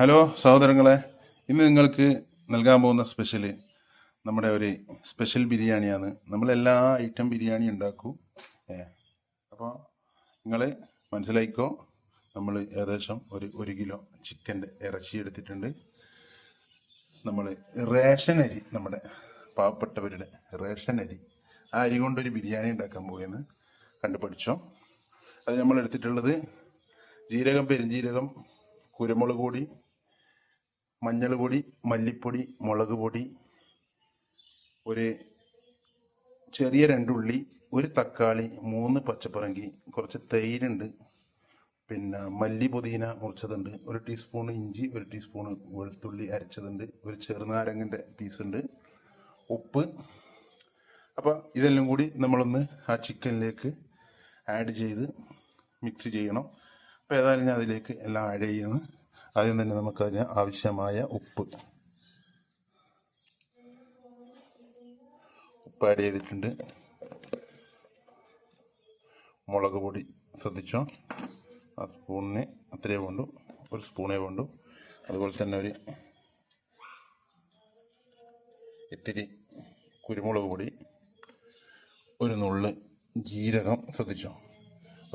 Hello സഹോദരങ്ങളെ, ഇന്ന് നിങ്ങൾക്ക് നൽകാൻ പോകുന്ന നമ്മുടെ ഒരു സ്പെഷ്യൽ ബിരിയാണിയാണ്. നമ്മളെല്ലാ ഐറ്റം ബിരിയാണി ഉണ്ടാക്കും. അപ്പോൾ നിങ്ങൾ മനസ്സിലായിക്കോ, നമ്മൾ ഏകദേശം ഒരു കിലോ ചിക്കൻ്റെ ഇറച്ചി എടുത്തിട്ടുണ്ട്. നമ്മൾ റേഷൻ അരി, നമ്മുടെ പാവപ്പെട്ടവരുടെ റേഷൻ അരി, ആ അരി കൊണ്ടൊരു ബിരിയാണി ഉണ്ടാക്കാൻ പോയെന്ന് കണ്ടുപഠിച്ചോ. അത് നമ്മൾ എടുത്തിട്ടുള്ളത് ജീരകം, പെരുംജീരകം, കുരുമുളക് പൊടി, മഞ്ഞൾ പൊടി, മല്ലിപ്പൊടി, മുളക് പൊടി, ഒരു ചെറിയ 2 ഉള്ളി, ഒരു തക്കാളി, 3 പച്ചപ്പറങ്കി, കുറച്ച് തൈരുണ്ട്, പിന്നെ മല്ലി പുതിന മുറിച്ചതുണ്ട്, 1 ടീസ്പൂൺ ഇഞ്ചി, 1 ടീസ്പൂൺ വെളുത്തുള്ളി അരച്ചതുണ്ട്, ഒരു ചെറുനാരങ്ങൻ്റെ പീസുണ്ട്, ഉപ്പ്. അപ്പോൾ ഇതെല്ലാം കൂടി നമ്മളൊന്ന് ആ ചിക്കനിലേക്ക് ആഡ് ചെയ്ത് മിക്സ് ചെയ്യണം. അപ്പോൾ ഏതായാലും ഞാൻ അതിലേക്ക് എല്ലാം ആഡ് ചെയ്യുന്നു. ആദ്യം തന്നെ നമുക്കതിന് ആവശ്യമായ ഉപ്പ് ആഡ് ചെയ്തിട്ടുണ്ട്. മുളക് പൊടി ശ്രദ്ധിച്ചോ, ആ സ്പൂണിന് അത്രയേ വേണ്ടു, 1 സ്പൂണേ വേണ്ടു. അതുപോലെ തന്നെ ഇത്തിരി കുരുമുളക് പൊടി, 1 നുള്ള് ജീരകം ശ്രദ്ധിച്ചോ,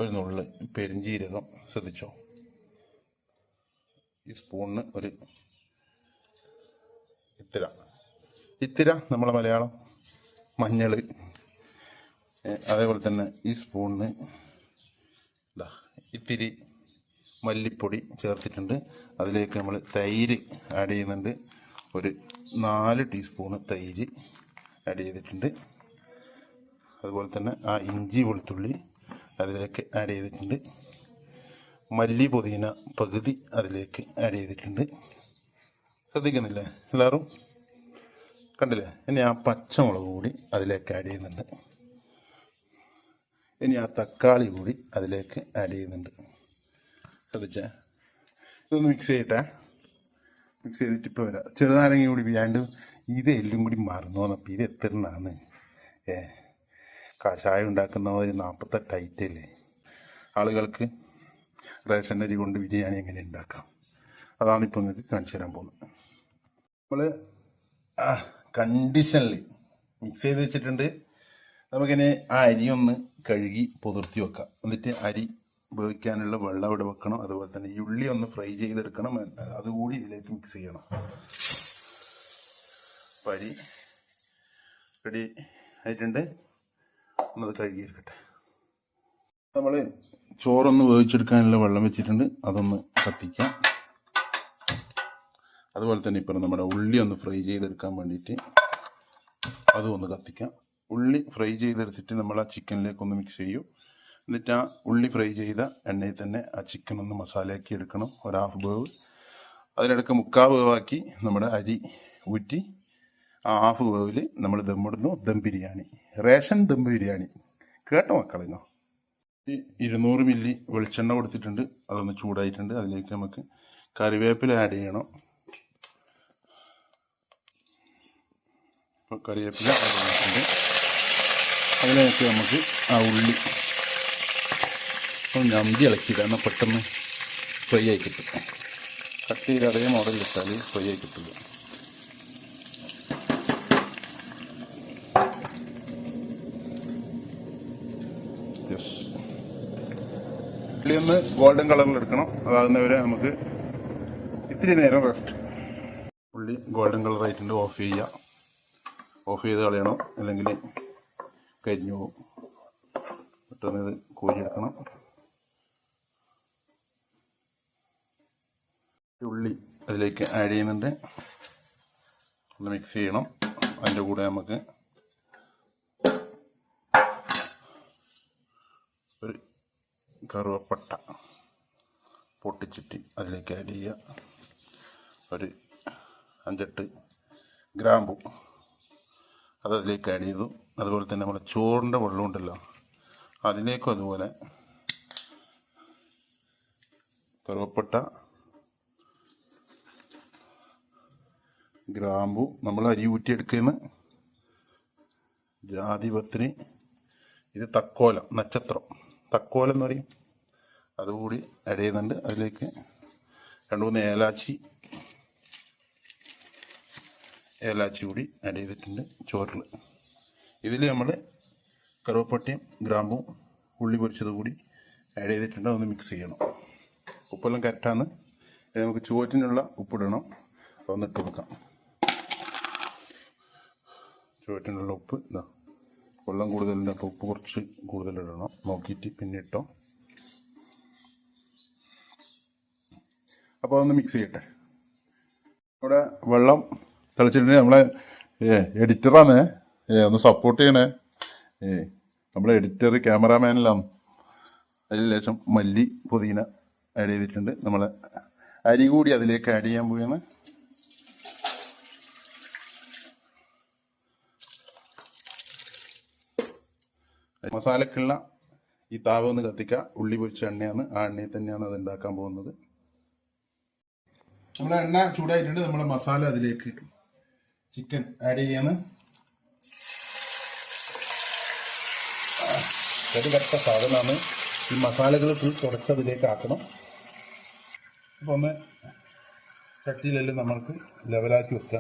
1 നുള്ള് പെരുംജീരകം ശ്രദ്ധിച്ചോ. ഈ സ്പൂണിന് ഒരു ഇത്തിര നമ്മളെ മലയാളം മഞ്ഞൾ. അതേപോലെ തന്നെ ഈ സ്പൂണിന് ഇത്തിരി മല്ലിപ്പൊടി ചേർത്തിട്ടുണ്ട്. അതിലേക്ക് നമ്മൾ തൈര് ആഡ് ചെയ്യുന്നുണ്ട്. ഒരു 4 ടീസ്പൂണ് തൈര് ആഡ് ചെയ്തിട്ടുണ്ട്. അതുപോലെ തന്നെ ആ ഇഞ്ചി വെളുത്തുള്ളി അതിലേക്ക് ആഡ് ചെയ്തിട്ടുണ്ട്. മല്ലി പുതിന പകുതി അതിലേക്ക് ആഡ് ചെയ്തിട്ടുണ്ട്. ശ്രദ്ധിക്കുന്നില്ലേ എല്ലാവരും? കണ്ടില്ലേ? ഇനി ആ പച്ചമുളക് കൂടി അതിലേക്ക് ആഡ് ചെയ്യുന്നുണ്ട്. ഇനി ആ തക്കാളി കൂടി അതിലേക്ക് ആഡ് ചെയ്യുന്നുണ്ട്. ശ്രദ്ധിച്ചേ? ഇതൊന്ന് മിക്സ് ചെയ്തിട്ട് ഇപ്പോൾ വരാം. ചെറുനാരങ്ങ കൂടി വേണ്ട. ഇത് എല്ലാം കൂടി മറന്നു വന്നപ്പോൾ ഇത് എത്രണ്ണാണ് കഷായം ഉണ്ടാക്കുന്ന ഒരു 48 ഐറ്റല്ലേ. ആളുകൾക്ക് റേഷൻ അരി കൊണ്ട് ബിരിയാണി എങ്ങനെ ഉണ്ടാക്കാം, അതാണ് ഇപ്പോൾ നിങ്ങൾക്ക് കാണിച്ചു തരാൻ പോകുന്നത്. നമ്മൾ കണ്ടീഷനിൽ മിക്സ് ചെയ്ത് വെച്ചിട്ടുണ്ട്. നമുക്കിനി ആ അരി ഒന്ന് കഴുകി പുതിർത്തി വെക്കാം. എന്നിട്ട് അരി ഉപയോഗിക്കാനുള്ള വെള്ളം ഇവിടെ വെക്കണം. അതുപോലെ തന്നെ ഈ ഉള്ളി ഒന്ന് ഫ്രൈ ചെയ്തെടുക്കണം. അതുകൂടി ഇതിലേക്ക് മിക്സ് ചെയ്യണം. അപ്പം അരി റെഡി ആയിട്ടുണ്ട്. ഒന്നത് കഴുകിയെടുക്കട്ടെ. നമ്മൾ ചോറൊന്ന് വേവിച്ചെടുക്കാനുള്ള വെള്ളം വെച്ചിട്ടുണ്ട്. അതൊന്ന് കത്തിക്കാം. അതുപോലെ തന്നെ ഇപ്പോൾ നമ്മുടെ ഉള്ളി ഒന്ന് ഫ്രൈ ചെയ്തെടുക്കാൻ വേണ്ടിയിട്ട് അതും ഒന്ന് കത്തിക്കാം. ഉള്ളി ഫ്രൈ ചെയ്തെടുത്തിട്ട് നമ്മൾ ആ ചിക്കനിലേക്ക് ഒന്ന് മിക്സ് ചെയ്യും. എന്നിട്ട് ആ ഉള്ളി ഫ്രൈ ചെയ്ത എണ്ണയിൽ തന്നെ ആ ചിക്കൻ ഒന്ന് മസാലയാക്കി എടുക്കണം. ഒരു 1/2 വേവ്, അതിനിടയ്ക്ക് 3/4 വേവാക്കി നമ്മുടെ അരി ഊറ്റി ആ 1/2 വേവിൽ നമ്മൾ ദമ്മിടുന്നു. ദം ബിരിയാണി, റേഷൻ ദം ബിരിയാണി. കേട്ടോ മക്കളിങ്ങോ? 200 മില്ലി വെളിച്ചെണ്ണ കൊടുത്തിട്ടുണ്ട്. അതൊന്ന് ചൂടായിട്ടുണ്ട്. അതിലേക്ക് നമുക്ക് കറിവേപ്പില ആഡ് ചെയ്യണം. ഇപ്പോൾ കറിവേപ്പില ആഡ് ചെയ്തിട്ടുണ്ട്. അതിലേക്ക് നമുക്ക് ആ ഉള്ളി ഒന്ന് ഞമ്പി ഇളക്കിയില്ല, എന്നാൽ പെട്ടെന്ന് ഫ്രൈ ആയി കിട്ടും. കട്ട് ചെയ്ത് അതേ മോഡൽ ഇട്ടാൽ ഫ്രൈ ആയി കിട്ടില്ല. ഉള്ളി ഒന്ന് ഗോൾഡൻ കളറിൽ എടുക്കണം. അതാകുന്നവരെ നമുക്ക് ഇത്തിരി നേരം റെസ്റ്റ്. ഉള്ളി ഗോൾഡൻ കളർ ആയിട്ടുണ്ട്. ഓഫ് ചെയ്യുക. ഓഫ് ചെയ്ത് കളയണം, അല്ലെങ്കിൽ കരിഞ്ഞു പോകും. പെട്ടെന്ന് ഇത് കോരിയെടുക്കണം. ഉള്ളി അതിലേക്ക് ആഡ് ചെയ്യുന്നുണ്ട്. ഒന്ന് മിക്സ് ചെയ്യണം. അതിൻ്റെ കൂടെ നമുക്ക് ഒരു കറുവപ്പട്ട പൊട്ടിച്ചിട്ട് അതിലേക്ക് ആഡ് ചെയ്യുക. ഒരു 5-8 ഗ്രാമ്പു അതിലേക്ക് ആഡ് ചെയ്തു. അതുപോലെ തന്നെ നമ്മുടെ ചോറിൻ്റെ വെള്ളം ഉണ്ടല്ലോ, അതിലേക്കും അതുപോലെ കറുവപ്പട്ട, ഗ്രാമ്പു, നമ്മൾ അരി ഊറ്റിയെടുക്കുന്ന ജാതിപത്രി, ഇത് തക്കോലം, നക്ഷത്രം തക്കോലം എന്ന് പറയും, അതുകൂടി ആഡ് ചെയ്യുന്നുണ്ട്. അതിലേക്ക് 2-3 ഏലാച്ചി ഏലാച്ചി കൂടി ആഡ് ചെയ്തിട്ടുണ്ട് ചോറിൽ. ഇതിൽ നമ്മൾ കറുവപ്പട്ടയും ഗ്രാമ്പും ഉള്ളി പൊരിച്ചത് കൂടി ആഡ് ചെയ്തിട്ടുണ്ട്. അതൊന്ന് മിക്സ് ചെയ്യണം. ഉപ്പെല്ലാം കറക്റ്റാണ്. നമുക്ക് ചുവറ്റിനുള്ള ഉപ്പിടണം. അതൊന്ന് ഇട്ട് വെക്കാം. ചുവറ്റിനുള്ള ഉപ്പ് ഇതാ, വെള്ളം കൂടുതലുണ്ട്, അപ്പോൾ ഉപ്പ് കുറച്ച് കൂടുതലിടണം. നോക്കിയിട്ട് പിന്നെ ഇട്ടോ. അപ്പോൾ അതൊന്ന് മിക്സ് ചെയ്യട്ടെ. ഇവിടെ വെള്ളം തിളച്ചിട്ടുണ്ട്. നമ്മളെ എഡിറ്ററാണ്, ഒന്ന് സപ്പോർട്ട് ചെയ്യണേ. നമ്മളെ എഡിറ്റർ ക്യാമറാമാനെല്ലാം. അതിൽ ലേശം മല്ലി പുതിന ആഡ് ചെയ്തിട്ടുണ്ട്. നമ്മൾ അരി കൂടി അതിലേക്ക് ആഡ് ചെയ്യാൻ പോവുകയാണ്. മസാലക്കുള്ള ഈ താവ ഒന്ന് കത്തിക്കുക. ഉള്ളി പൊരിച്ച എണ്ണയാണ്, ആ എണ്ണയിൽ തന്നെയാണ് അത് ഉണ്ടാക്കാൻ പോകുന്നത്. നമ്മുടെ എണ്ണ ചൂടായിട്ടുണ്ട്. നമ്മളെ മസാല അതിലേക്ക് ചിക്കൻ ആഡ് ചെയ്യാണ്. ഒരു കട്ട സാധനമാണ്. ഈ മസാലകൾ ഫുൾ കുറച്ച് അതിലേക്ക് ആക്കണം. അപ്പോൾ ഒന്ന് ചട്ടിയിലെല്ലാം നമ്മൾക്ക് ലെവലാക്കി വെക്കുക.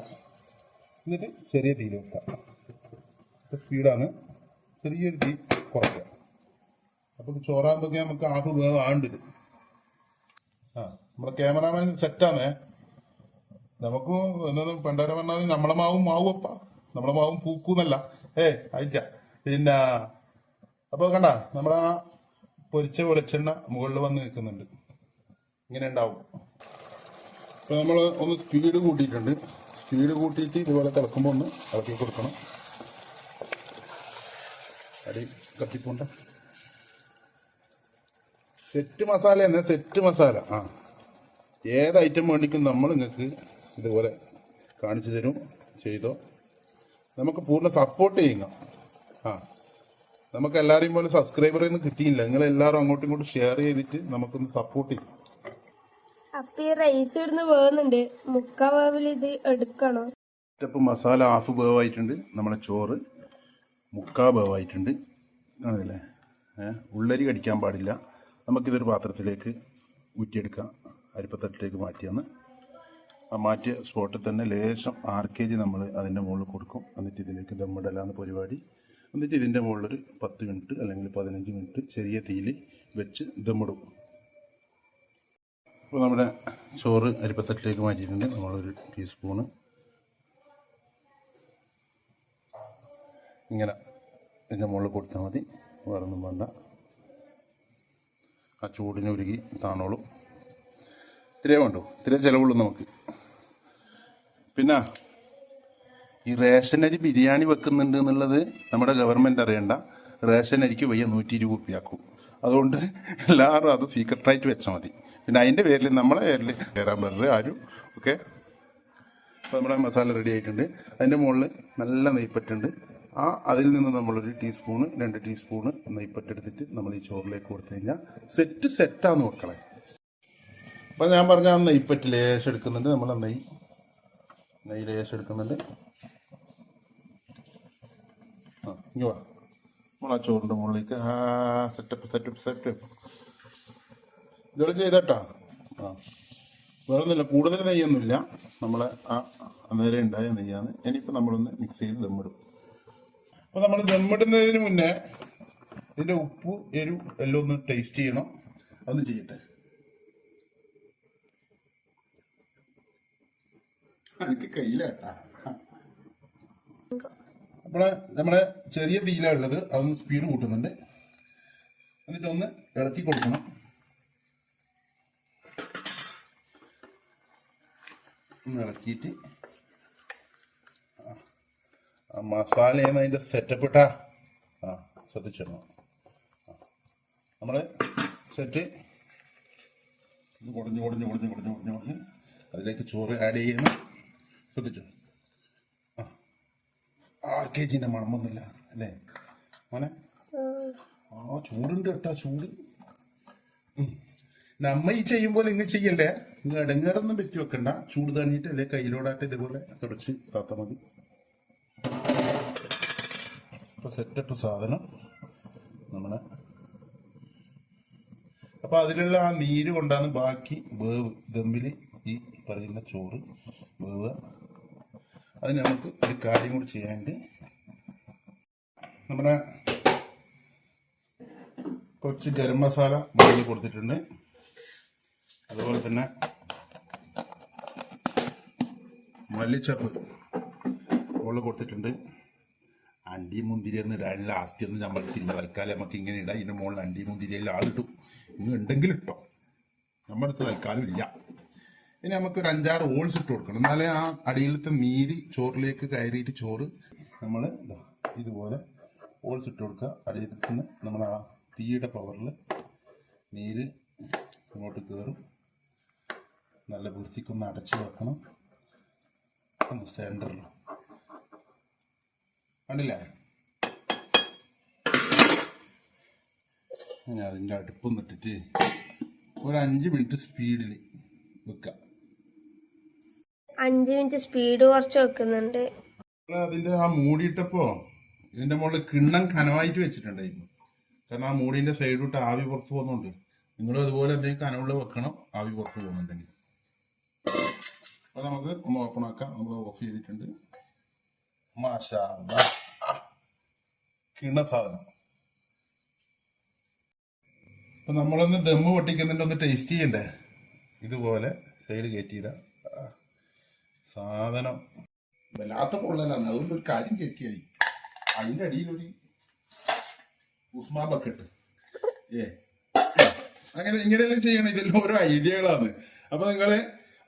എന്നിട്ട് ചെറിയ തീയിൽ വെക്കുക. സ്പീഡാണ്. ചെറിയൊരു തീ കുറയ്ക്കുക. അപ്പോൾ ചോറാകുമ്പോൾ നമുക്ക് ഹാഫ് വേവ് ആണ്ടിത്. നമ്മുടെ ക്യാമറാമാൻ സെറ്റാണ്. നമുക്ക് എന്നൊന്നും പണ്ടാര പറഞ്ഞാൽ നമ്മളെ മാവുമപ്പ, നമ്മളെ മാവും പൂക്കുന്നല്ല. അയച്ച പിന്നെ അപ്പോൾ കണ്ട നമ്മളാ പൊരിച്ച വെളിച്ചെണ്ണ മുകളിൽ വന്ന് നിൽക്കുന്നുണ്ട്. ഇങ്ങനെ ഉണ്ടാവും. അപ്പോൾ നമ്മൾ ഒന്ന് സ്പീഡ് കൂട്ടിയിട്ടുണ്ട്. സ്പീഡ് കൂട്ടിയിട്ട് ഇതുപോലെ തിളക്കുമ്പോൾ ഒന്ന് ഇളക്കി കൊടുക്കണം. അടി കത്തിപ്പോണ്ട. സെറ്റ് മസാല തന്നെ, സെറ്റ് മസാല. ഏത് ഐറ്റം വേണ്ടിക്കും നമ്മൾ നിങ്ങൾക്ക് ഇതുപോലെ കാണിച്ചു തരും. ചെയ്തോ. നമുക്ക് പൂർണ്ണ സപ്പോർട്ട് ചെയ്യുക. നമുക്ക് എല്ലാവരെയും പോലെ സബ്സ്ക്രൈബറിൽ നിന്ന് കിട്ടിയില്ല. നിങ്ങളെല്ലാവരും അങ്ങോട്ടും ഇങ്ങോട്ടും ഷെയർ ചെയ്തിട്ട് നമുക്കൊന്ന് സപ്പോർട്ട് ചെയ്യും. അപ്പൊ ഈ റൈസ് ഇടുന്ന് വേവുന്നുണ്ട്. മുക്കാ വേവിൽ ഇത് എടുക്കണോ? ഇപ്പം മസാല ഹാഫ് വേവായിട്ടുണ്ട്. നമ്മളെ ചോറ് മുക്കാ വേവായിട്ടുണ്ട്. ആണല്ലേ? ഉള്ളരി കടിക്കാൻ പാടില്ല. നമുക്കിതൊരു പാത്രത്തിലേക്ക് ഊറ്റിയെടുക്കാം. അരിപ്പത്തട്ടിലേക്ക് മാറ്റിയാണ്. ആ മാറ്റിയ സ്പോട്ടിൽ തന്നെ ലേശം RKG നമ്മൾ അതിൻ്റെ മുകളിൽ കൊടുക്കും. എന്നിട്ട് ഇതിലേക്ക് ദമ്മിടലാന്ന് പരിപാടി. എന്നിട്ട് ഇതിൻ്റെ മുകളിലൊരു 10 മിനിറ്റ് അല്ലെങ്കിൽ 15 മിനിറ്റ് ചെറിയ തീയിൽ വെച്ച് ദമ്മിടും. അപ്പോൾ നമ്മുടെ ചോറ് അരിപ്പത്തട്ടിലേക്ക് മാറ്റിയിട്ടുണ്ട്. നമ്മളൊരു ടീസ്പൂണ് ഇങ്ങനെ ഇതിൻ്റെ മുകളിൽ കൊടുത്താൽ മതി. വേറൊന്നും വേണ്ട. ആ ചൂടിന് ഉരുകി താണോളും. ഇത്രയേ വേണ്ടു. ഇത്രയേ ചിലവുള്ളൂ നമുക്ക്. പിന്നെ ഈ റേഷൻ അരി ബിരിയാണി വെക്കുന്നുണ്ട് എന്നുള്ളത് നമ്മുടെ ഗവൺമെൻറ് അറിയണ്ട. റേഷൻ അരിക്ക് വയ്യ 120 ഉറുപ്പിയാക്കും. അതുകൊണ്ട് എല്ലാവരും അത് സീക്രട്ടായിട്ട് വെച്ചാൽ മതി. പിന്നെ അതിൻ്റെ പേരിൽ നമ്മളെ പേരിൽ കയറാൻ പറ്റില്ല ആരും. ഓക്കെ. അപ്പോൾ നമ്മുടെ മസാല റെഡി ആയിട്ടുണ്ട്. അതിൻ്റെ മുകളിൽ നല്ല നെയ്പ്പറ്റുണ്ട്. അതിൽ നിന്ന് നമ്മളൊരു ടീസ്പൂണ് 2 ടീസ്പൂണ് നെയ്പ്പറ്റെടുത്തിട്ട് നമ്മൾ ഈ ചോറിലേക്ക് കൊടുത്തു കഴിഞ്ഞാൽ സെറ്റാന്ന് മക്കളെ. അപ്പം ഞാൻ പറഞ്ഞ ആ നെയ്പ്പറ്റ് ലേശം എടുക്കുന്നുണ്ട്. നമ്മൾ നെയ്യ് ലേശം എടുക്കുന്നുണ്ട്. ഇങ്ങ് വാ. നമ്മൾ ആ ചോറിൻ്റെ മുകളിലേക്ക് സെറ്റപ്പ് ഇതുപോലെ ചെയ്തേട്ടാ. വേറൊന്നുമില്ല, കൂടുതൽ നെയ്യൊന്നുമില്ല. നമ്മളെ അന്നേരം ഉണ്ടായ നെയ്യാണ്. ഇനിയിപ്പോൾ നമ്മളൊന്ന് മിക്സ് ചെയ്ത് ദമ്മിടും. അപ്പോൾ നമ്മൾ ദമ്മിടുന്നതിന് മുന്നേ ഇതിൻ്റെ ഉപ്പ് എരിവ് എല്ലാം ഒന്ന് ടേസ്റ്റ് ചെയ്യണം. അതൊന്ന് ചെയ്യട്ടെ. എനിക്ക് കയ്യിലാട്ടാ. അപ്പോൾ നമ്മുടെ ചെറിയ തീയിലുള്ളത് അതൊന്ന് സ്പീഡ് കൂട്ടുന്നുണ്ട്. എന്നിട്ടൊന്ന് ഇളക്കി കൊടുക്കണം. ഒന്ന് ഇളക്കിയിട്ട് മസാലയെന്ന് അതിൻ്റെ സെറ്റപ്പ് ഇട്ടാ ശ്രദ്ധിച്ചിടണം. നമ്മൾ സെറ്റ് കുടഞ്ഞ് അതിലേക്ക് ചോറ് ആഡ് ചെയ്യുന്നു. ശ്രദ്ധിച്ചു. RKGൻ്റെ മണമൊന്നുമില്ല അല്ലേ മോനെ? ചൂടുണ്ട് കേട്ടാ, ചൂട്. നമ്മ ഈ ചെയ്യുമ്പോൾ ഇങ്ങ് ചെയ്യണ്ടേ. ഇങ്ങ് ഇടങ്ങേറൊന്നും വെച്ച് വെക്കണ്ട. ചൂട് തണിയിട്ട് അല്ലെ കയ്യിലോടായിട്ട് ഇതുപോലെ തുടച്ച് താത്താൽ മതി. ഇപ്പോൾ സെറ്റപ്പ് സാധനം നമ്മളെ. അപ്പോൾ അതിലുള്ള ആ നീര് കൊണ്ടാണ് ബാക്കി വേവ് ദമ്മിൽ ഈ പറയുന്ന ചോറ് വേവ്. അതിന് നമുക്ക് ഒരു കാര്യം കൂടി ചെയ്യാനുണ്ട്. നമ്മുടെ കുറച്ച് ഗരം മസാല മുകളിൽ കൊടുത്തിട്ടുണ്ട്. അതുപോലെ തന്നെ മല്ലിച്ചപ്പ് മുകളിൽ കൊടുത്തിട്ടുണ്ട്. അണ്ടി മുന്തിരി എന്ന് ഇടാൻ ലാസ്റ്റ് ഒന്നും നമ്മൾക്കില്ല. തൽക്കാലം നമുക്ക് ഇങ്ങനെ ഇടാം. ഇതിൻ്റെ മുകളിൽ അണ്ടി മുന്തിരിയിൽ ആളിട്ടു. ഇന്ന് ഉണ്ടെങ്കിൽ ഇട്ടോ, നമ്മുടെ അടുത്ത് തൽക്കാലം ഇല്ല. ഇനി നമുക്കൊരു 5-6 ഹോൾസ് ഇട്ട് കൊടുക്കണം. എന്നാലേ ആ അടിയിലത്തെ നീര് ചോറിലേക്ക് കയറിയിട്ട് ചോറ് നമ്മൾ ഇതുപോലെ ഹോൾസ് ഇട്ട് കൊടുക്കുക. അടിയിലത്ത് നിന്ന് നമ്മൾ ആ തീയുടെ പവറിൽ നീര് ഇങ്ങോട്ട് കയറും. നല്ല വൃത്തിക്കൊന്ന് അടച്ചു വെക്കണം. ഒന്ന് സെൻറ്ററിൽ കണ്ടില്ലേ? ഞാൻ അതിൻ്റെ അടുപ്പൊന്ന് ഇട്ടിട്ട് ഒരു 5 മിനിറ്റ് സ്പീഡിൽ വെക്കാം. 5 മിനിറ്റ് സ്പീഡ് കുറച്ച് വെക്കുന്നുണ്ട്. അതിൻ്റെ ആ മൂടിയിട്ടപ്പോൾ ഇതിൻ്റെ മുകളിൽ കിണ്ണം കനവായിട്ട് വെച്ചിട്ടുണ്ടായിരുന്നു. കാരണം ആ മൂടിൻ്റെ സൈഡിലോട്ട് ആവി പുറത്ത് പോകുന്നുണ്ട്. നിങ്ങളും അതുപോലെ എന്തെങ്കിലും കനവുള്ള വെക്കണം, ആവി പുറത്ത് പോകുന്നുണ്ടെങ്കിൽ. അപ്പോൾ നമുക്ക് ഒന്ന് ഓപ്പൺ ആക്കാം. നമ്മൾ ഓഫ് ചെയ്തിട്ടുണ്ട്. മാഷാ അല്ലാഹ്, കിണ്ണ സാധനം. അപ്പൊ നമ്മളൊന്ന് ദമ്മ് പൊട്ടിക്കുന്നുണ്ട്, ഒന്ന് ടേസ്റ്റ് ചെയ്യണ്ടേ? ഇതുപോലെ സൈഡ് കയറ്റിയിടാം. സാധനം വല്ലാത്ത പൊള്ളലാണ്, അതുകൊണ്ട് ഒരു കാര്യം കയറ്റിയായി. അതിൻ്റെ അടിയിലൊരു ഉസ്മാ ബക്കറ്റ്. അങ്ങനെ ഇങ്ങനെയെല്ലാം ചെയ്യണം. ഇതെല്ലാം ഓരോ ഐഡിയകളാണ്. അപ്പൊ നിങ്ങള്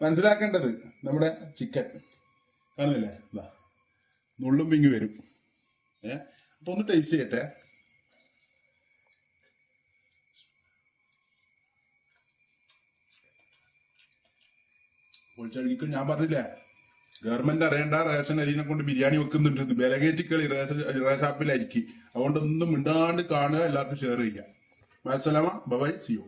മനസ്സിലാക്കേണ്ടത്, നമ്മുടെ ചിക്കൻ കാണുന്നില്ലേ, നുള്ളും പിങ്ങി വരും. അപ്പൊ ഒന്ന് ടേസ്റ്റ് ചെയ്യട്ടെ. പൊളിച്ചടിക്കും. ഞാൻ പറഞ്ഞില്ലേ, ഗവൺമെന്റ് അറിയേണ്ട റേഷൻ അരിനെ കൊണ്ട് ബിരിയാണി വെക്കുന്നുണ്ട്. ബലകേറ്റിക്കളി റേഷാപ്പിലായിരിക്കും. അതുകൊണ്ടൊന്നും മിണ്ടാണ്ട് കാണുക, എല്ലാവർക്കും ഷെയർ ചെയ്യുക. അസ്സലാമ ബൈ, സി യു.